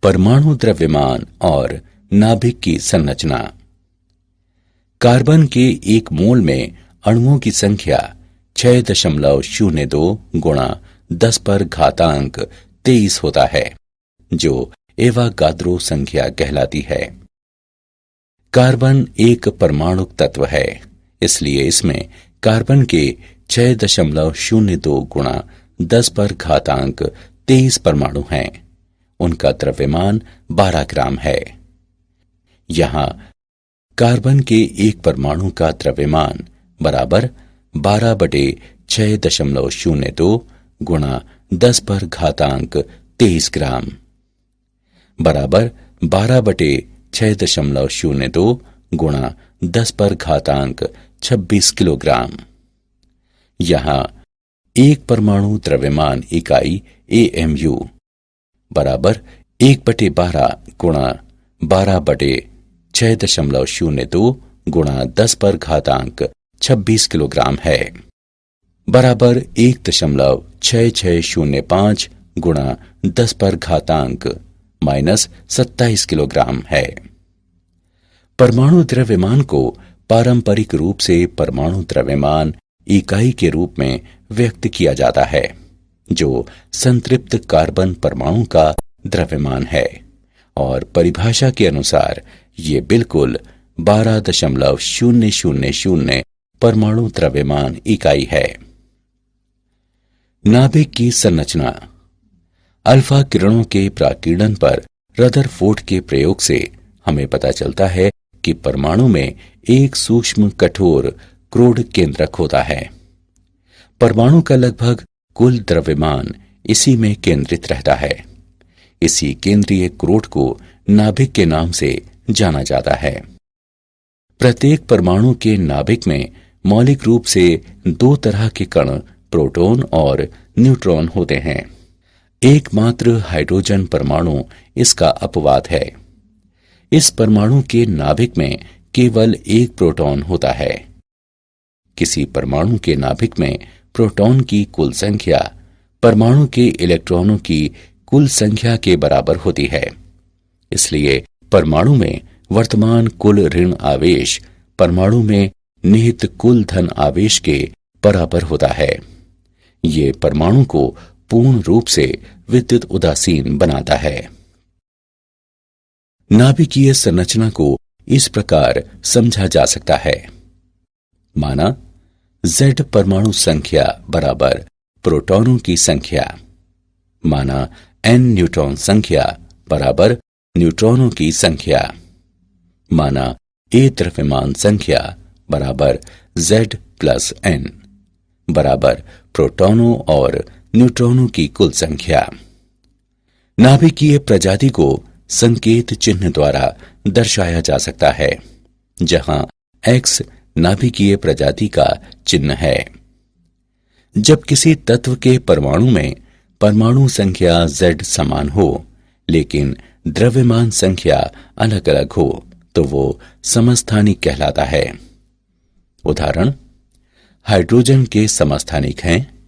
परमाणु द्रव्यमान और नाभिक की संरचना। कार्बन के एक मोल में अणुओं की संख्या 6.02 गुणा 10 पर घातांक 23 होता है, जो एवागाद्रो संख्या कहलाती है। कार्बन एक परमाणुक तत्व है, इसलिए इसमें कार्बन के 6.02 गुणा 10 पर घातांक 23 परमाणु हैं। उनका द्रव्यमान 12 ग्राम है। यहां कार्बन के एक परमाणु का द्रव्यमान बराबर 12/6.02 गुणा 10 पर घातांक 23 ग्राम बराबर 12/6.02 गुणा 10 पर घातांक 26 किलोग्राम। यहां एक परमाणु द्रव्यमान इकाई AMU बराबर 1/12 गुणा 12/6.02 गुणा 10 पर घातांक 26 किलोग्राम है, बराबर 1.6605 गुणा 10 पर घातांक -27 किलोग्राम है। परमाणु द्रव्यमान को पारंपरिक रूप से परमाणु द्रव्यमान इकाई के रूप में व्यक्त किया जाता है, जो संतृप्त कार्बन परमाणु का द्रव्यमान है, और परिभाषा के अनुसार ये बिल्कुल 12.000 परमाणु द्रव्यमान इकाई है। नाभिक की संरचना। अल्फा किरणों के प्राकीर्णन पर रदरफोर्ड के प्रयोग से हमें पता चलता है कि परमाणु में एक सूक्ष्म कठोर क्रोड केंद्रक होता है। परमाणु का लगभग कुल द्रव्यमान इसी में केंद्रित रहता है। इसी केंद्रीय क्रोड को नाभिक के नाम से जाना जाता है। प्रत्येक परमाणु के नाभिक में मौलिक रूप से दो तरह के कण, प्रोटॉन और न्यूट्रॉन होते हैं। एकमात्र हाइड्रोजन परमाणु इसका अपवाद है। इस परमाणु के नाभिक में केवल एक प्रोटॉन होता है। किसी परमाणु के नाभिक में प्रोटॉन की कुल संख्या परमाणु के इलेक्ट्रॉनों की कुल संख्या के बराबर होती है। इसलिए परमाणु में वर्तमान कुल ऋण आवेश परमाणु में निहित कुल धन आवेश के बराबर होता है। ये परमाणु को पूर्ण रूप से विद्युत उदासीन बनाता है। नाभिकीय संरचना को इस प्रकार समझा जा सकता है। माना Z परमाणु संख्या बराबर प्रोटॉनों की संख्या। माना N न्यूट्रॉन संख्या बराबर न्यूट्रॉनों की संख्या। माना A द्रव्यमान संख्या बराबर Z प्लस N बराबर प्रोटॉनों और न्यूट्रॉनों की कुल संख्या। नाभिकीय प्रजाति को संकेत चिन्ह द्वारा दर्शाया जा सकता है, जहां X नाभिकीय प्रजाति का चिन्ह है। जब किसी तत्व के परमाणु में परमाणु संख्या Z समान हो, लेकिन द्रव्यमान संख्या अलग अलग हो, तो वो समस्थानिक कहलाता है। उदाहरण, हाइड्रोजन के समस्थानिक हैं